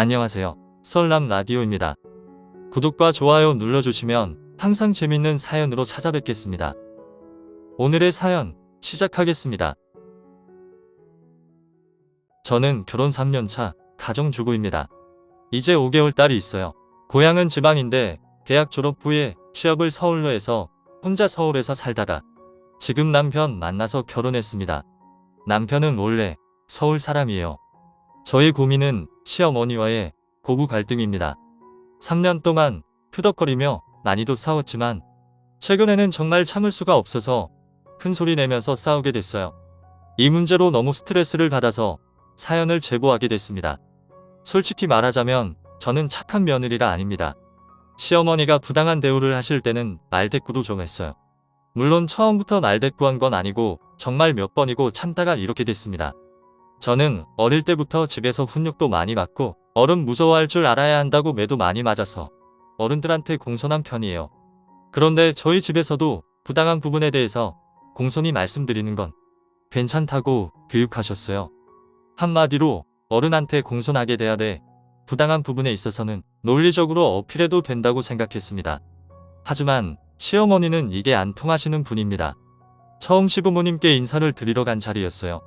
안녕하세요. 설람 라디오입니다. 구독과 좋아요 눌러주시면 항상 재밌는 사연으로 찾아뵙겠습니다. 오늘의 사연 시작하겠습니다. 저는 결혼 3년차 가정주부입니다. 이제 5개월 딸이 있어요. 고향은 지방인데 대학 졸업 후에 취업을 서울로 해서 혼자 서울에서 살다가 지금 남편 만나서 결혼했습니다. 남편은 원래 서울 사람이에요. 저의 고민은 시어머니와의 고부 갈등입니다. 3년 동안 투덕거리며 많이도 싸웠지만 최근에는 정말 참을 수가 없어서 큰 소리 내면서 싸우게 됐어요. 이 문제로 너무 스트레스를 받아서 사연을 제보하게 됐습니다. 솔직히 말하자면 저는 착한 며느리가 아닙니다. 시어머니가 부당한 대우를 하실 때는 말대꾸도 좀 했어요. 물론 처음부터 말대꾸한 건 아니고 정말 몇 번이고 참다가 이렇게 됐습니다. 저는 어릴 때부터 집에서 훈육도 많이 받고 어른 무서워할 줄 알아야 한다고 매도 많이 맞아서 어른들한테 공손한 편이에요. 그런데 저희 집에서도 부당한 부분에 대해서 공손히 말씀드리는 건 괜찮다고 교육하셨어요. 한마디로 어른한테 공손하게 돼야 돼 부당한 부분에 있어서는 논리적으로 어필해도 된다고 생각했습니다. 하지만 시어머니는 이게 안 통하시는 분입니다. 처음 시부모님께 인사를 드리러 간 자리였어요.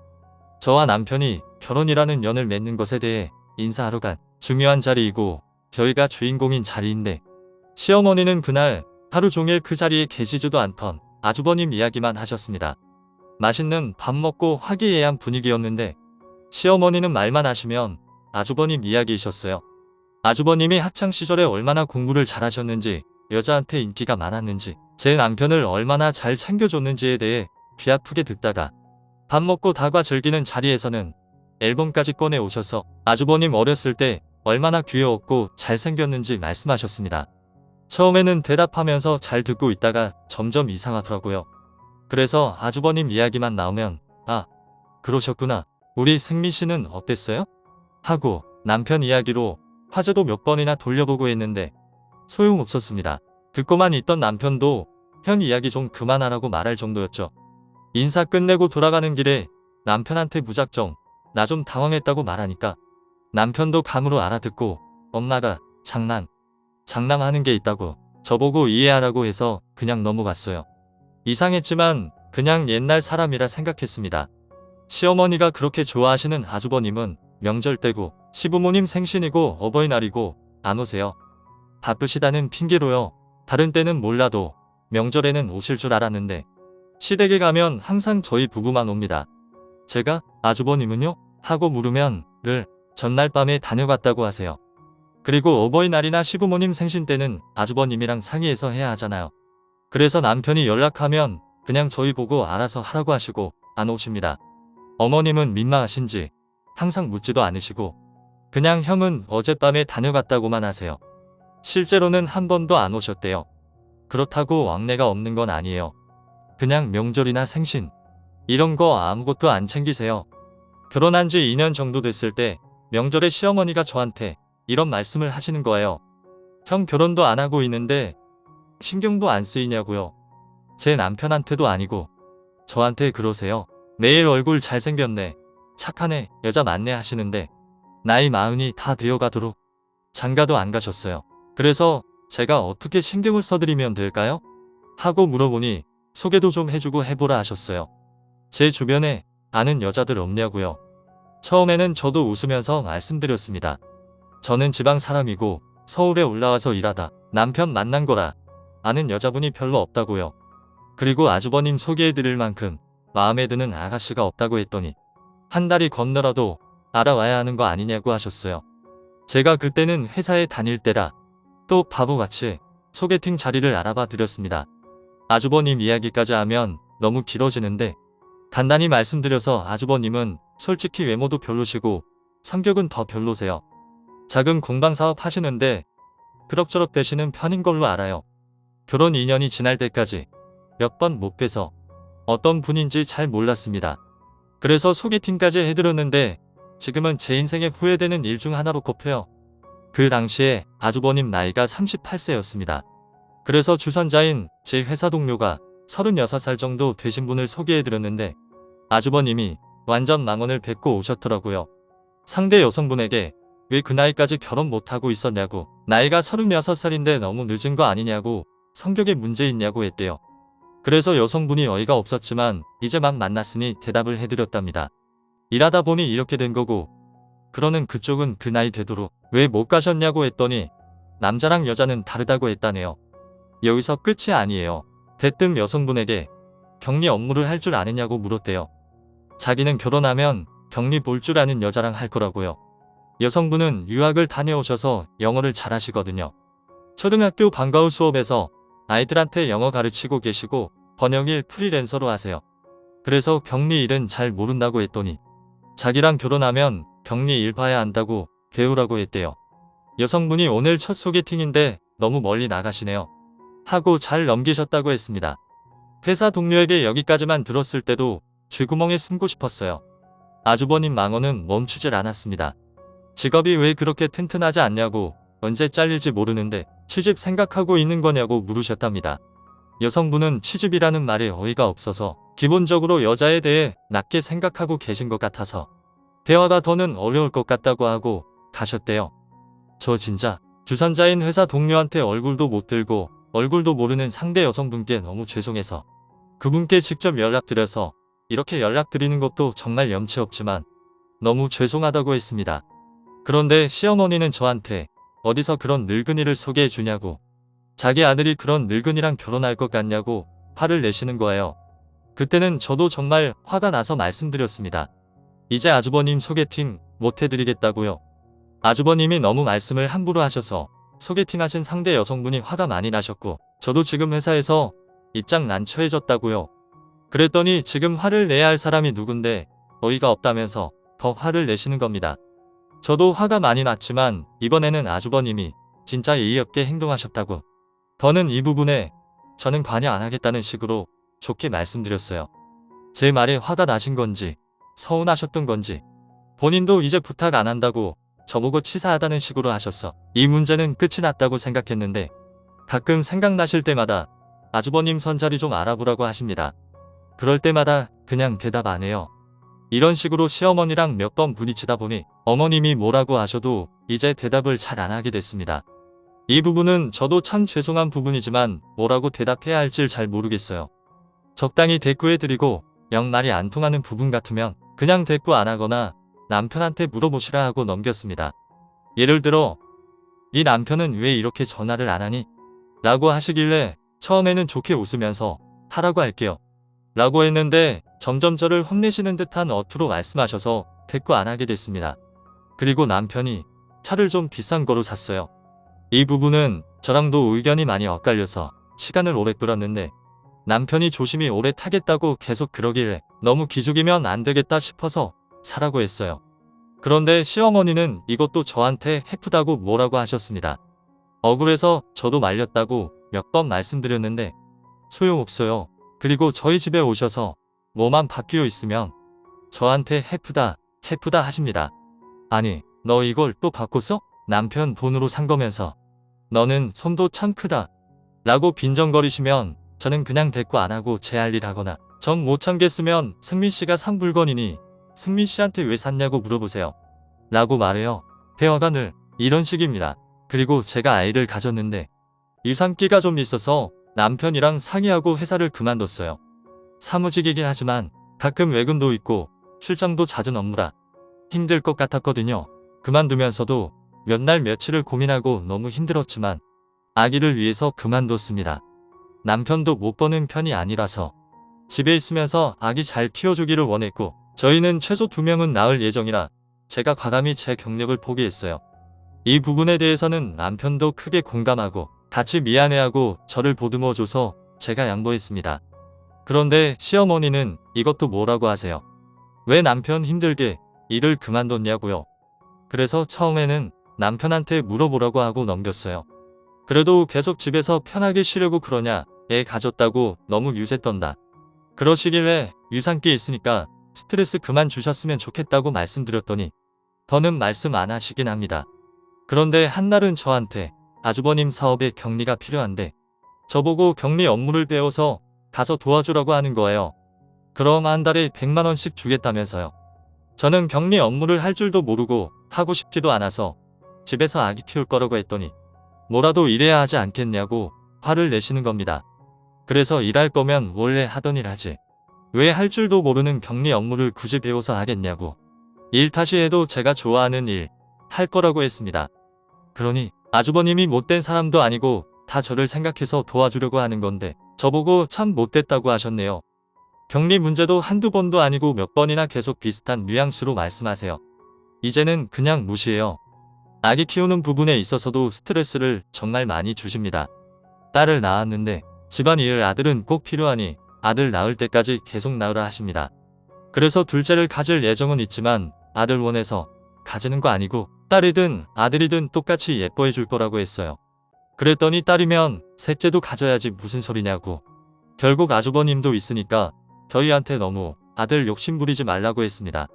저와 남편이 결혼이라는 연을 맺는 것에 대해 인사하러 간 중요한 자리이고 저희가 주인공인 자리인데 시어머니는 그날 하루 종일 그 자리에 계시지도 않던 아주버님 이야기만 하셨습니다. 맛있는 밥 먹고 화기애애한 분위기였는데 시어머니는 말만 하시면 아주버님 이야기이셨어요. 아주버님이 학창시절에 얼마나 공부를 잘하셨는지 여자한테 인기가 많았는지 제 남편을 얼마나 잘 챙겨줬는지에 대해 귀 아프게 듣다가 밥 먹고 다과 즐기는 자리에서는 앨범까지 꺼내 오셔서 아주버님 어렸을 때 얼마나 귀여웠고 잘생겼는지 말씀하셨습니다. 처음에는 대답하면서 잘 듣고 있다가 점점 이상하더라고요. 그래서 아주버님 이야기만 나오면 아, 그러셨구나. 우리 승미 씨는 어땠어요? 하고 남편 이야기로 화제도 몇 번이나 돌려보고 했는데 소용없었습니다. 듣고만 있던 남편도 형 이야기 좀 그만하라고 말할 정도였죠. 인사 끝내고 돌아가는 길에 남편한테 무작정 나 좀 당황했다고 말하니까 남편도 감으로 알아듣고 엄마가 장남하는 게 있다고 저보고 이해하라고 해서 그냥 넘어갔어요. 이상했지만 그냥 옛날 사람이라 생각했습니다. 시어머니가 그렇게 좋아하시는 아주버님은 명절 때고 시부모님 생신이고 어버이날이고 안 오세요. 바쁘시다는 핑계로요. 다른 때는 몰라도 명절에는 오실 줄 알았는데 시댁에 가면 항상 저희 부부만 옵니다. 제가 아주버님은요? 하고 물으면 늘 전날 밤에 다녀갔다고 하세요. 그리고 어버이날이나 시부모님 생신 때는 아주버님이랑 상의해서 해야 하잖아요. 그래서 남편이 연락하면 그냥 저희 보고 알아서 하라고 하시고 안 오십니다. 어머님은 민망하신지 항상 묻지도 않으시고 그냥 형은 어젯밤에 다녀갔다고만 하세요. 실제로는 한 번도 안 오셨대요. 그렇다고 왕래가 없는 건 아니에요. 그냥 명절이나 생신 이런 거 아무것도 안 챙기세요. 결혼한 지 2년 정도 됐을 때 명절에 시어머니가 저한테 이런 말씀을 하시는 거예요. 형 결혼도 안 하고 있는데 신경도 안 쓰이냐고요. 제 남편한테도 아니고 저한테 그러세요. 매일 얼굴 잘생겼네, 착하네, 여자 많네 하시는데 나이 40이 다 되어가도록 장가도 안 가셨어요. 그래서 제가 어떻게 신경을 써드리면 될까요? 하고 물어보니 소개도 좀 해주고 해보라 하셨어요. 제 주변에 아는 여자들 없냐고요. 처음에는 저도 웃으면서 말씀드렸습니다. 저는 지방 사람이고 서울에 올라와서 일하다 남편 만난 거라 아는 여자분이 별로 없다고요. 그리고 아주버님 소개해드릴 만큼 마음에 드는 아가씨가 없다고 했더니 한 달이 건너라도 알아와야 하는 거 아니냐고 하셨어요. 제가 그때는 회사에 다닐 때라 또 바보같이 소개팅 자리를 알아봐 드렸습니다. 아주버님 이야기까지 하면 너무 길어지는데 간단히 말씀드려서 아주버님은 솔직히 외모도 별로시고 성격은 더 별로세요. 작은 공방사업 하시는데 그럭저럭 되시는 편인 걸로 알아요. 결혼 2년이 지날 때까지 몇 번 못 뵈서 어떤 분인지 잘 몰랐습니다. 그래서 소개팅까지 해드렸는데 지금은 제 인생에 후회되는 일 중 하나로 꼽혀요. 그 당시에 아주버님 나이가 38세였습니다. 그래서 주선자인 제 회사 동료가 36살 정도 되신 분을 소개해드렸는데 아주버님이 완전 망언을 뱉고 오셨더라고요. 상대 여성분에게 왜 그 나이까지 결혼 못하고 있었냐고, 나이가 36살인데 너무 늦은 거 아니냐고, 성격에 문제 있냐고 했대요. 그래서 여성분이 어이가 없었지만 이제 막 만났으니 대답을 해드렸답니다. 일하다 보니 이렇게 된 거고, 그러는 그쪽은 그 나이 되도록 왜 못 가셨냐고 했더니 남자랑 여자는 다르다고 했다네요. 여기서 끝이 아니에요. 대뜸 여성분에게 격리 업무를 할 줄 아느냐고 물었대요. 자기는 결혼하면 격리 볼 줄 아는 여자랑 할 거라고요. 여성분은 유학을 다녀오셔서 영어를 잘하시거든요. 초등학교 방과후 수업에서 아이들한테 영어 가르치고 계시고 번역일 프리랜서로 하세요. 그래서 격리 일은 잘 모른다고 했더니 자기랑 결혼하면 격리 일 봐야 한다고 배우라고 했대요. 여성분이 오늘 첫 소개팅인데 너무 멀리 나가시네요 하고 잘 넘기셨다고 했습니다. 회사 동료에게 여기까지만 들었을 때도 쥐구멍에 숨고 싶었어요. 아주버님 망언은 멈추질 않았습니다. 직업이 왜 그렇게 튼튼하지 않냐고, 언제 잘릴지 모르는데 취직 생각하고 있는 거냐고 물으셨답니다. 여성분은 취직이라는 말에 어이가 없어서 기본적으로 여자에 대해 낮게 생각하고 계신 것 같아서 대화가 더는 어려울 것 같다고 하고 가셨대요. 저 진짜 주선자인 회사 동료한테 얼굴도 못 들고 얼굴도 모르는 상대 여성분께 너무 죄송해서 그분께 직접 연락드려서 이렇게 연락드리는 것도 정말 염치 없지만 너무 죄송하다고 했습니다. 그런데 시어머니는 저한테 어디서 그런 늙은이를 소개해 주냐고, 자기 아들이 그런 늙은이랑 결혼할 것 같냐고 화를 내시는 거예요. 그때는 저도 정말 화가 나서 말씀드렸습니다. 이제 아주버님 소개팅 못 해드리겠다고요. 아주버님이 너무 말씀을 함부로 하셔서 소개팅하신 상대 여성분이 화가 많이 나셨고, 저도 지금 회사에서 입장 난처해졌다고요. 그랬더니 지금 화를 내야 할 사람이 누군데 어이가 없다면서 더 화를 내시는 겁니다. 저도 화가 많이 났지만 이번에는 아주버님이 진짜 예의 없게 행동하셨다고, 더는 이 부분에 저는 관여 안 하겠다는 식으로 좋게 말씀드렸어요. 제 말에 화가 나신 건지 서운하셨던 건지, 본인도 이제 부탁 안 한다고 저보고 치사하다는 식으로 하셔서 이 문제는 끝이 났다고 생각했는데, 가끔 생각나실 때마다 아주버님 선자리 좀 알아보라고 하십니다. 그럴 때마다 그냥 대답 안 해요. 이런 식으로 시어머니랑 몇 번 부딪히다 보니 어머님이 뭐라고 하셔도 이제 대답을 잘 안 하게 됐습니다. 이 부분은 저도 참 죄송한 부분이지만 뭐라고 대답해야 할지 잘 모르겠어요. 적당히 대꾸해드리고 영 말이 안 통하는 부분 같으면 그냥 대꾸 안 하거나 남편한테 물어보시라 하고 넘겼습니다. 예를 들어, 네 남편은 왜 이렇게 전화를 안 하니? 라고 하시길래 처음에는 좋게 웃으면서 하라고 할게요 라고 했는데 점점 저를 혼내시는 듯한 어투로 말씀하셔서 대꾸 안 하게 됐습니다. 그리고 남편이 차를 좀 비싼 거로 샀어요. 이 부분은 저랑도 의견이 많이 엇갈려서 시간을 오래 끌었는데, 남편이 조심히 오래 타겠다고 계속 그러길래 너무 기죽이면 안 되겠다 싶어서 사라고 했어요. 그런데 시어머니는 이것도 저한테 해프다고 뭐라고 하셨습니다. 억울해서 저도 말렸다고 몇 번 말씀드렸는데 소용없어요. 그리고 저희 집에 오셔서 뭐만 바뀌어 있으면 저한테 해프다 하십니다. 아니, 너 이걸 또 바꿨어? 남편 돈으로 산 거면서 너는 손도 참 크다 라고 빈정거리시면 저는 그냥 대꾸 안 하고 제 할 일 하거나, 정 못 참겠으면 승민씨가 산 물건이니 승민씨한테 왜 샀냐고 물어보세요 라고 말해요. 대화가 늘 이런 식입니다. 그리고 제가 아이를 가졌는데 이상기가 좀 있어서 남편이랑 상의하고 회사를 그만뒀어요. 사무직이긴 하지만 가끔 외근도 있고 출장도 잦은 업무라 힘들 것 같았거든요. 그만두면서도 몇 날 며칠을 고민하고 너무 힘들었지만 아기를 위해서 그만뒀습니다. 남편도 못 버는 편이 아니라서 집에 있으면서 아기 잘 키워주기를 원했고, 저희는 최소 2명은 낳을 예정이라 제가 과감히 제 경력을 포기했어요. 이 부분에 대해서는 남편도 크게 공감하고 같이 미안해하고 저를 보듬어줘서 제가 양보했습니다. 그런데 시어머니는 이것도 뭐라고 하세요. 왜 남편 힘들게 일을 그만뒀냐고요. 그래서 처음에는 남편한테 물어보라고 하고 넘겼어요. 그래도 계속 집에서 편하게 쉬려고 그러냐, 애 가졌다고 너무 유세 떤다 그러시길래 유산기 있으니까 스트레스 그만 주셨으면 좋겠다고 말씀드렸더니 더는 말씀 안 하시긴 합니다. 그런데 한날은 저한테 아주버님 사업에 격리가 필요한데 저보고 격리 업무를 배워서 가서 도와주라고 하는 거예요. 그럼 한 달에 100만 원씩 주겠다면서요. 저는 격리 업무를 할 줄도 모르고 하고 싶지도 않아서 집에서 아기 키울 거라고 했더니 뭐라도 일해야 하지 않겠냐고 화를 내시는 겁니다. 그래서 일할 거면 원래 하던 일 하지. 왜 할 줄도 모르는 격리 업무를 굳이 배워서 하겠냐고. 일 다시 해도 제가 좋아하는 일 할 거라고 했습니다. 그러니 아주버님이 못된 사람도 아니고 다 저를 생각해서 도와주려고 하는 건데 저보고 참 못됐다고 하셨네요. 격리 문제도 한두 번도 아니고 몇 번이나 계속 비슷한 뉘앙스로 말씀하세요. 이제는 그냥 무시해요. 아기 키우는 부분에 있어서도 스트레스를 정말 많이 주십니다. 딸을 낳았는데 집안일 아들은 꼭 필요하니 아들 낳을 때까지 계속 낳으라 하십니다. 그래서 둘째를 가질 예정은 있지만 아들 원해서 가지는 거 아니고 딸이든 아들이든 똑같이 예뻐해 줄 거라고 했어요. 그랬더니 딸이면 셋째도 가져야지 무슨 소리냐고. 결국 아주버님도 있으니까 저희한테 너무 아들 욕심 부리지 말라고 했습니다.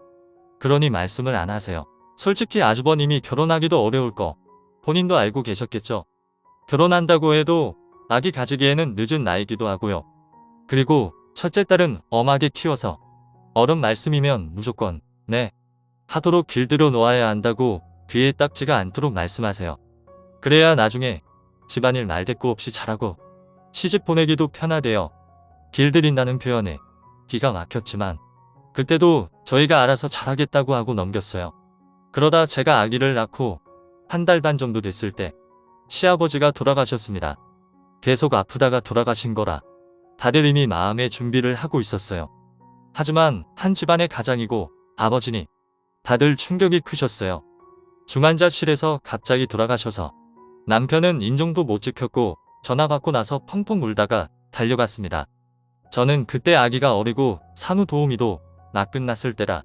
그러니 말씀을 안 하세요. 솔직히 아주버님이 결혼하기도 어려울 거 본인도 알고 계셨겠죠. 결혼한다고 해도 아기 가지기에는 늦은 나이기도 하고요. 그리고 첫째 딸은 엄하게 키워서 어른 말씀이면 무조건 네 하도록 길들여 놓아야 한다고 귀에 딱지가 않도록 말씀하세요. 그래야 나중에 집안일 말대꾸 없이 잘하고 시집 보내기도 편하대요. 길들인다는 표현에 기가 막혔지만 그때도 저희가 알아서 잘하겠다고 하고 넘겼어요. 그러다 제가 아기를 낳고 한 달 반 정도 됐을 때 시아버지가 돌아가셨습니다. 계속 아프다가 돌아가신 거라 다들 이미 마음의 준비를 하고 있었어요. 하지만 한 집안의 가장이고 아버지니 다들 충격이 크셨어요. 중환자실에서 갑자기 돌아가셔서 남편은 인종도 못 지켰고 전화 받고 나서 펑펑 울다가 달려갔습니다. 저는 그때 아기가 어리고 산후도우미도 나 끝났을 때라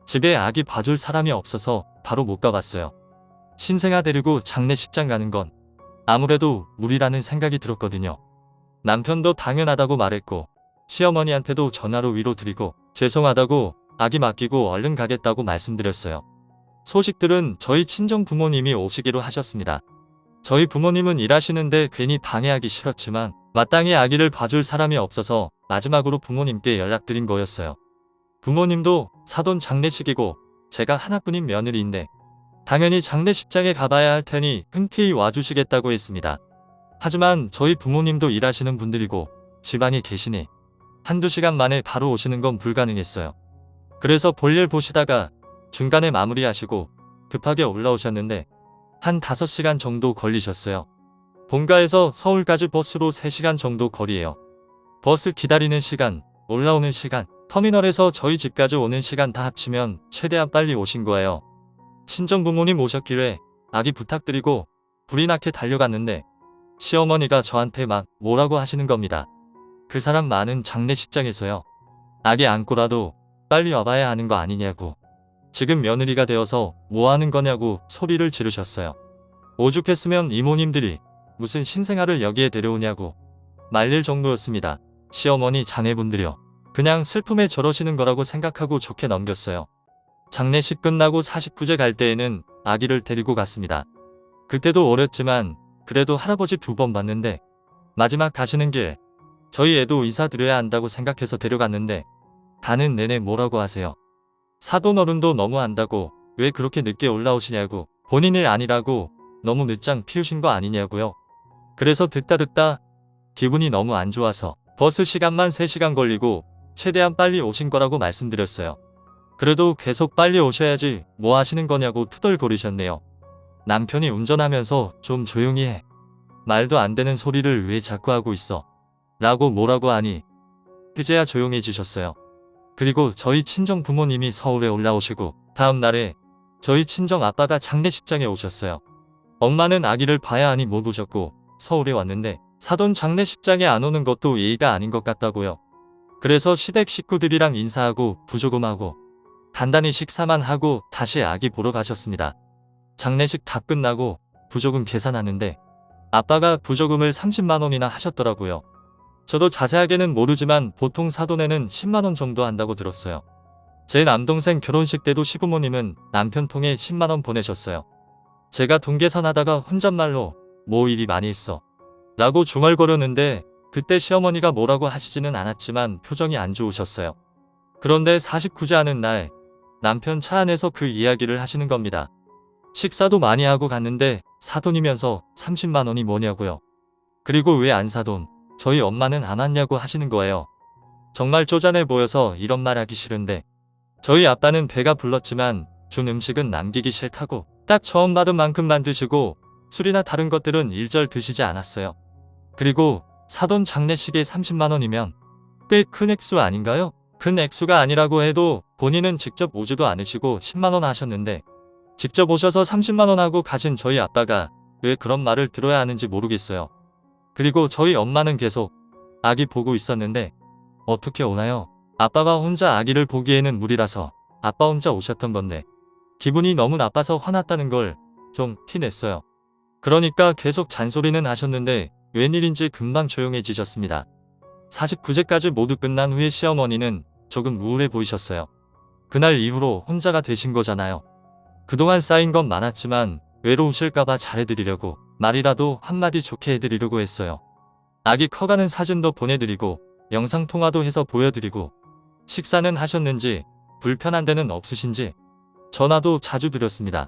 집에 아기 봐줄 사람이 없어서 바로 못 가봤어요. 신생아 데리고 장례식장 가는 건 아무래도 무리라는 생각이 들었거든요. 남편도 당연하다고 말했고 시어머니한테도 전화로 위로드리고 죄송하다고 아기 맡기고 얼른 가겠다고 말씀드렸어요. 소식들은 저희 친정 부모님이 오시기로 하셨습니다. 저희 부모님은 일하시는데 괜히 방해하기 싫었지만 마땅히 아기를 봐줄 사람이 없어서 마지막으로 부모님께 연락드린 거였어요. 부모님도 사돈 장례식이고 제가 하나뿐인 며느리인데 당연히 장례식장에 가봐야 할 테니 흔쾌히 와주시겠다고 했습니다. 하지만 저희 부모님도 일하시는 분들이고 지방에 계시니 한두 시간 만에 바로 오시는 건 불가능했어요. 그래서 볼일 보시다가 중간에 마무리하시고 급하게 올라오셨는데 한 5시간 정도 걸리셨어요. 본가에서 서울까지 버스로 3시간 정도 거리예요. 버스 기다리는 시간, 올라오는 시간, 터미널에서 저희 집까지 오는 시간 다 합치면 최대한 빨리 오신 거예요. 친정부모님 오셨길래 아기 부탁드리고 불이 나게 달려갔는데 시어머니가 저한테 막 뭐라고 하시는 겁니다. 그 사람 많은 장례식장에서요. 아기 안고라도 빨리 와봐야 하는 거 아니냐고. 지금 며느리가 되어서 뭐 하는 거냐고 소리를 지르셨어요. 오죽했으면 이모님들이 무슨 신생아를 여기에 데려오냐고 말릴 정도였습니다. 시어머니 자매분들이요. 그냥 슬픔에 저러시는 거라고 생각하고 좋게 넘겼어요. 장례식 끝나고 49제 갈 때에는 아기를 데리고 갔습니다. 그때도 어렸지만 그래도 할아버지 2번 봤는데 마지막 가시는 길 저희 애도 인사드려야 한다고 생각해서 데려갔는데 가는 내내 뭐라고 하세요. 사돈 어른도 너무 안다고 왜 그렇게 늦게 올라오시냐고 본인 일 아니라고 너무 늦장 피우신 거 아니냐고요. 그래서 듣다 기분이 너무 안 좋아서 버스 시간만 3시간 걸리고 최대한 빨리 오신 거라고 말씀드렸어요. 그래도 계속 빨리 오셔야지 뭐 하시는 거냐고 투덜거리셨네요. 남편이 운전하면서 좀 조용히 해. 말도 안 되는 소리를 왜 자꾸 하고 있어. 라고 뭐라고 하니 그제야 조용해지셨어요. 그리고 저희 친정 부모님이 서울에 올라오시고 다음 날에 저희 친정 아빠가 장례식장에 오셨어요. 엄마는 아기를 봐야 하니 못 오셨고 서울에 왔는데 사돈 장례식장에 안 오는 것도 예의가 아닌 것 같다고요. 그래서 시댁 식구들이랑 인사하고 부조금하고 간단히 식사만 하고 다시 아기 보러 가셨습니다. 장례식 다 끝나고 부조금 계산하는데 아빠가 부조금을 30만 원이나 하셨더라고요. 저도 자세하게는 모르지만 보통 사돈에는 10만 원 정도 한다고 들었어요. 제 남동생 결혼식 때도 시부모님은 남편 통에 10만 원 보내셨어요. 제가 돈 계산하다가 혼잣말로 뭐 일이 많이 있어 라고 중얼거렸는데 그때 시어머니가 뭐라고 하시지는 않았지만 표정이 안 좋으셨어요. 그런데 49제 하는 날 남편 차 안에서 그 이야기를 하시는 겁니다. 식사도 많이 하고 갔는데 사돈이면서 30만 원이 뭐냐고요. 그리고 왜 안 사돈? 저희 엄마는 안 왔냐고 하시는 거예요. 정말 쪼잔해 보여서 이런 말 하기 싫은데 저희 아빠는 배가 불렀지만 준 음식은 남기기 싫다고 딱 처음 받은 만큼만 드시고 술이나 다른 것들은 일절 드시지 않았어요. 그리고 사돈 장례식에 30만 원이면 꽤 큰 액수 아닌가요? 큰 액수가 아니라고 해도 본인은 직접 오지도 않으시고 10만 원 하셨는데 직접 오셔서 30만 원 하고 가신 저희 아빠가 왜 그런 말을 들어야 하는지 모르겠어요. 그리고 저희 엄마는 계속 아기 보고 있었는데 어떻게 오나요? 아빠가 혼자 아기를 보기에는 무리라서 아빠 혼자 오셨던 건데 기분이 너무 나빠서 화났다는 걸 좀 티냈어요. 그러니까 계속 잔소리는 하셨는데 웬일인지 금방 조용해지셨습니다. 49제까지 모두 끝난 후에 시어머니는 조금 우울해 보이셨어요. 그날 이후로 혼자가 되신 거잖아요. 그동안 쌓인 건 많았지만 외로우실까봐 잘해드리려고 말이라도 한마디 좋게 해드리려고 했어요. 아기 커가는 사진도 보내드리고 영상통화도 해서 보여드리고 식사는 하셨는지 불편한 데는 없으신지 전화도 자주 드렸습니다.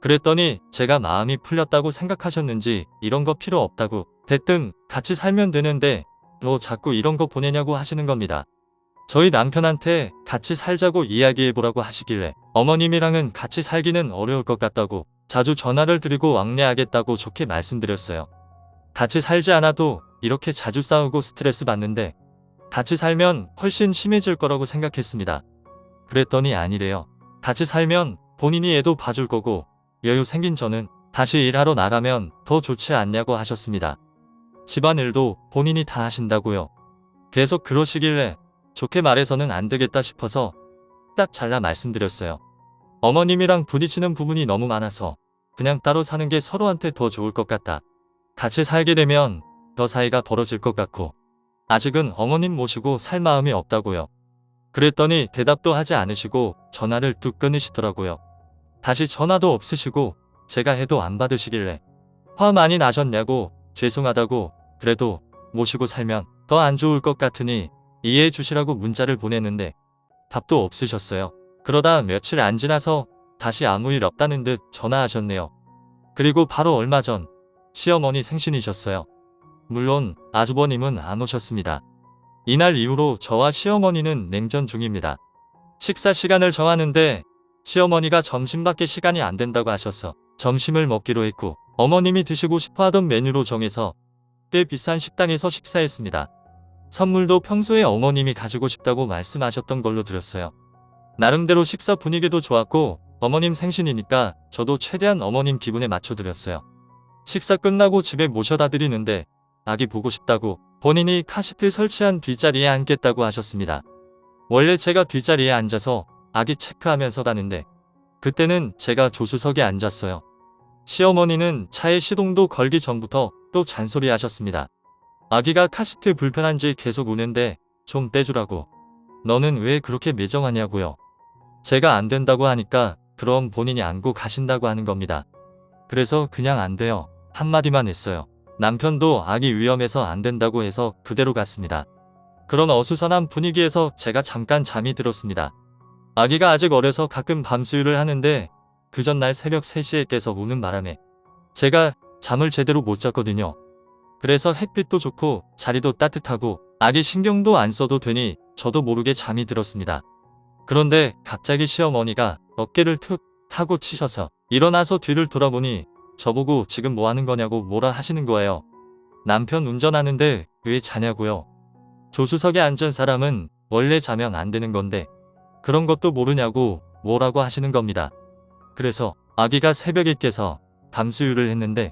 그랬더니 제가 마음이 풀렸다고 생각하셨는지 이런 거 필요 없다고 대뜸 같이 살면 되는데 너 자꾸 이런 거 보내냐고 하시는 겁니다. 저희 남편한테 같이 살자고 이야기해보라고 하시길래 어머님이랑은 같이 살기는 어려울 것 같다고 자주 전화를 드리고 왕래하겠다고 좋게 말씀드렸어요. 같이 살지 않아도 이렇게 자주 싸우고 스트레스 받는데 같이 살면 훨씬 심해질 거라고 생각했습니다. 그랬더니 아니래요. 같이 살면 본인이 애도 봐줄 거고 여유 생긴 저는 다시 일하러 나가면 더 좋지 않냐고 하셨습니다. 집안일도 본인이 다 하신다고요. 계속 그러시길래 좋게 말해서는 안 되겠다 싶어서 딱 잘라 말씀드렸어요. 어머님이랑 부딪히는 부분이 너무 많아서 그냥 따로 사는 게 서로한테 더 좋을 것 같다. 같이 살게 되면 더 사이가 벌어질 것 같고 아직은 어머님 모시고 살 마음이 없다고요. 그랬더니 대답도 하지 않으시고 전화를 뚝 끊으시더라고요. 다시 전화도 없으시고 제가 해도 안 받으시길래 화 많이 나셨냐고 죄송하다고 그래도 모시고 살면 더 안 좋을 것 같으니 이해해 주시라고 문자를 보냈는데 답도 없으셨어요. 그러다 며칠 안 지나서 다시 아무 일 없다는 듯 전화하셨네요. 그리고 바로 얼마 전 시어머니 생신이셨어요. 물론 아주버님은 안 오셨습니다. 이날 이후로 저와 시어머니는 냉전 중입니다. 식사 시간을 정하는데 시어머니가 점심밖에 시간이 안 된다고 하셔서 점심을 먹기로 했고 어머님이 드시고 싶어하던 메뉴로 정해서 꽤 비싼 식당에서 식사했습니다. 선물도 평소에 어머님이 가지고 싶다고 말씀하셨던 걸로 들었어요. 나름대로 식사 분위기도 좋았고 어머님 생신이니까 저도 최대한 어머님 기분에 맞춰드렸어요. 식사 끝나고 집에 모셔다 드리는데 아기 보고 싶다고 본인이 카시트 설치한 뒷자리에 앉겠다고 하셨습니다. 원래 제가 뒷자리에 앉아서 아기 체크하면서 가는데 그때는 제가 조수석에 앉았어요. 시어머니는 차에 시동도 걸기 전부터 또 잔소리 하셨습니다. 아기가 카시트 불편한지 계속 우는데 좀 떼주라고. 너는 왜 그렇게 매정하냐고요. 제가 안 된다고 하니까 그럼 본인이 안고 가신다고 하는 겁니다. 그래서 그냥 안 돼요. 한마디만 했어요. 남편도 아기 위험해서 안 된다고 해서 그대로 갔습니다. 그런 어수선한 분위기에서 제가 잠깐 잠이 들었습니다. 아기가 아직 어려서 가끔 밤수유를 하는데 그 전날 새벽 3시에 깨서 우는 바람에 제가 잠을 제대로 못 잤거든요. 그래서 햇빛도 좋고 자리도 따뜻하고 아기 신경도 안 써도 되니 저도 모르게 잠이 들었습니다. 그런데 갑자기 시어머니가 어깨를 툭 하고 치셔서 일어나서 뒤를 돌아보니 저보고 지금 뭐 하는 거냐고 뭐라 하시는 거예요. 남편 운전하는데 왜 자냐고요. 조수석에 앉은 사람은 원래 자면 안 되는 건데 그런 것도 모르냐고 뭐라고 하시는 겁니다. 그래서 아기가 새벽에 깨서 밤수유를 했는데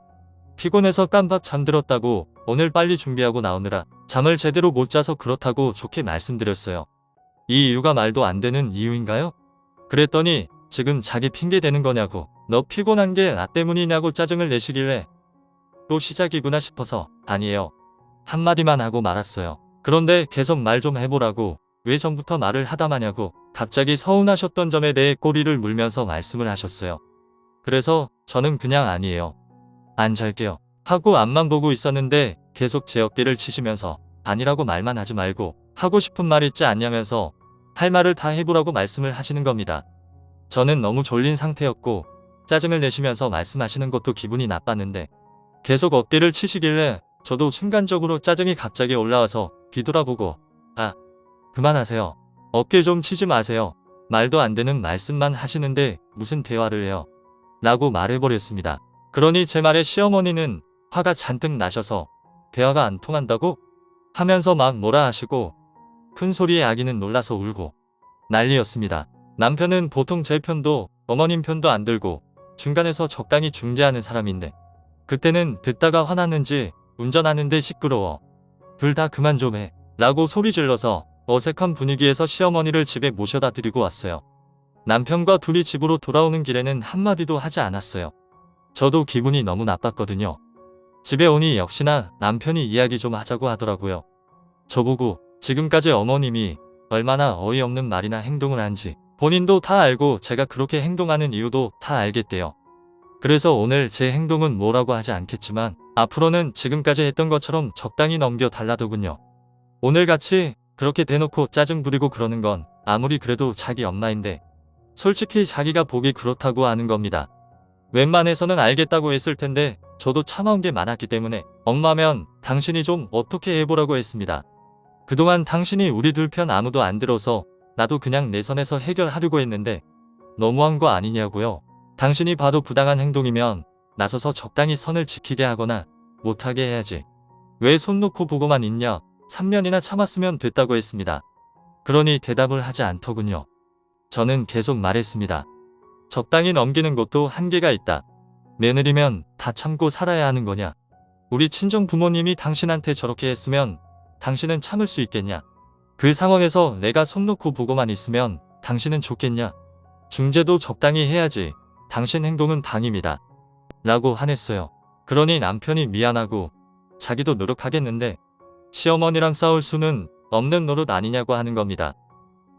피곤해서 깜빡 잠들었다고 오늘 빨리 준비하고 나오느라 잠을 제대로 못 자서 그렇다고 좋게 말씀드렸어요. 이 이유가 말도 안 되는 이유인가요? 그랬더니 지금 자기 핑계 대는 거냐고 너 피곤한 게 나 때문이냐고 짜증을 내시길래 또 시작이구나 싶어서 아니에요. 한마디만 하고 말았어요. 그런데 계속 말 좀 해보라고 왜 전부터 말을 하다 마냐고 갑자기 서운하셨던 점에 대해 꼬리를 물면서 말씀을 하셨어요. 그래서 저는 그냥 아니에요. 안 잘게요. 하고 앞만 보고 있었는데 계속 제 어깨를 치시면서 아니라고 말만 하지 말고 하고 싶은 말 있지 않냐면서 할 말을 다 해보라고 말씀을 하시는 겁니다. 저는 너무 졸린 상태였고 짜증을 내시면서 말씀하시는 것도 기분이 나빴는데 계속 어깨를 치시길래 저도 순간적으로 짜증이 갑자기 올라와서 뒤돌아보고 아, 그만하세요. 어깨 좀 치지 마세요. 말도 안 되는 말씀만 하시는데 무슨 대화를 해요. 라고 말해버렸습니다. 그러니 제 말에 시어머니는 화가 잔뜩 나셔서 대화가 안 통한다고? 하면서 막 뭐라 하시고 큰 소리에 아기는 놀라서 울고 난리였습니다. 남편은 보통 제 편도 어머님 편도 안 들고 중간에서 적당히 중재하는 사람인데 그때는 듣다가 화났는지 운전하는데 시끄러워. 둘 다 그만 좀 해. 라고 소리 질러서 어색한 분위기에서 시어머니를 집에 모셔다 드리고 왔어요. 남편과 둘이 집으로 돌아오는 길에는 한마디도 하지 않았어요. 저도 기분이 너무 나빴거든요. 집에 오니 역시나 남편이 이야기 좀 하자고 하더라고요. 저보고 지금까지 어머님이 얼마나 어이없는 말이나 행동을 한지 본인도 다 알고 제가 그렇게 행동하는 이유도 다 알겠대요. 그래서 오늘 제 행동은 뭐라고 하지 않겠지만 앞으로는 지금까지 했던 것처럼 적당히 넘겨 달라더군요. 오늘같이 그렇게 대놓고 짜증 부리고 그러는 건 아무리 그래도 자기 엄마인데 솔직히 자기가 보기 그렇다고 하는 겁니다. 웬만해서는 알겠다고 했을 텐데 저도 참아온 게 많았기 때문에 엄마면 당신이 좀 어떻게 해보라고 했습니다. 그동안 당신이 우리 둘 편 아무도 안 들어서 나도 그냥 내 선에서 해결하려고 했는데 너무한 거 아니냐고요. 당신이 봐도 부당한 행동이면 나서서 적당히 선을 지키게 하거나 못하게 해야지. 왜 손 놓고 보고만 있냐. 3년이나 참았으면 됐다고 했습니다. 그러니 대답을 하지 않더군요. 저는 계속 말했습니다. 적당히 넘기는 것도 한계가 있다. 며느리면 다 참고 살아야 하는 거냐. 우리 친정 부모님이 당신한테 저렇게 했으면 당신은 참을 수 있겠냐. 그 상황에서 내가 손 놓고 보고만 있으면 당신은 좋겠냐. 중재도 적당히 해야지. 당신 행동은 방임이다. 라고 화냈어요. 그러니 남편이 미안하고 자기도 노력하겠는데 시어머니랑 싸울 수는 없는 노릇 아니냐고 하는 겁니다.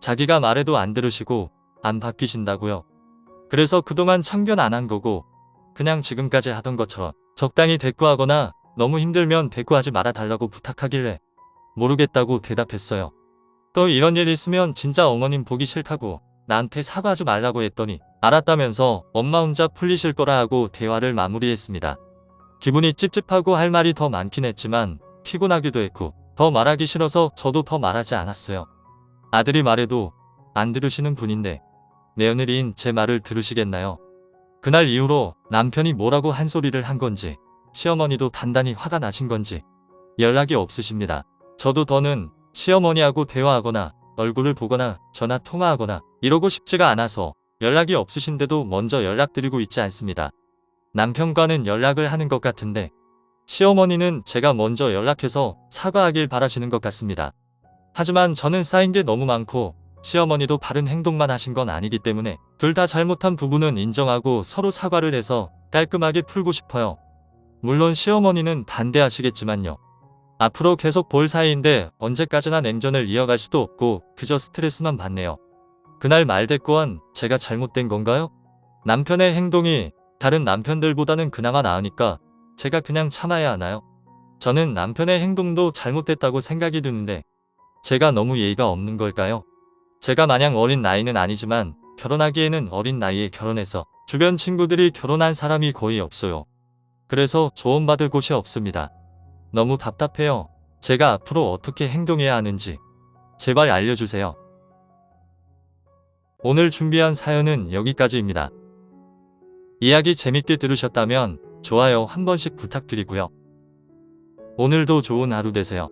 자기가 말해도 안 들으시고 안 바뀌신다고요. 그래서 그동안 참견 안 한 거고 그냥 지금까지 하던 것처럼 적당히 대꾸하거나 너무 힘들면 대꾸하지 말아 달라고 부탁하길래 모르겠다고 대답했어요. 또 이런 일 있으면 진짜 어머님 보기 싫다고 나한테 사과하지 말라고 했더니 알았다면서 엄마 혼자 풀리실 거라 하고 대화를 마무리했습니다. 기분이 찝찝하고 할 말이 더 많긴 했지만 피곤하기도 했고 더 말하기 싫어서 저도 더 말하지 않았어요. 아들이 말해도 안 들으시는 분인데 며느리인 제 말을 들으시겠나요? 그날 이후로 남편이 뭐라고 한 소리를 한 건지 시어머니도 단단히 화가 나신 건지 연락이 없으십니다. 저도 더는 시어머니하고 대화하거나 얼굴을 보거나 전화 통화하거나 이러고 싶지가 않아서 연락이 없으신데도 먼저 연락드리고 있지 않습니다. 남편과는 연락을 하는 것 같은데 시어머니는 제가 먼저 연락해서 사과하길 바라시는 것 같습니다. 하지만 저는 쌓인 게 너무 많고 시어머니도 바른 행동만 하신 건 아니기 때문에 둘 다 잘못한 부분은 인정하고 서로 사과를 해서 깔끔하게 풀고 싶어요. 물론 시어머니는 반대하시겠지만요. 앞으로 계속 볼 사이인데 언제까지나 냉전을 이어갈 수도 없고 그저 스트레스만 받네요. 그날 말대꾸한 제가 잘못된 건가요? 남편의 행동이 다른 남편들보다는 그나마 나으니까 제가 그냥 참아야 하나요? 저는 남편의 행동도 잘못됐다고 생각이 드는데 제가 너무 예의가 없는 걸까요? 제가 마냥 어린 나이는 아니지만 결혼하기에는 어린 나이에 결혼해서 주변 친구들이 결혼한 사람이 거의 없어요. 그래서 조언받을 곳이 없습니다. 너무 답답해요. 제가 앞으로 어떻게 행동해야 하는지 제발 알려주세요. 오늘 준비한 사연은 여기까지입니다. 이야기 재밌게 들으셨다면 좋아요 한 번씩 부탁드리고요. 오늘도 좋은 하루 되세요.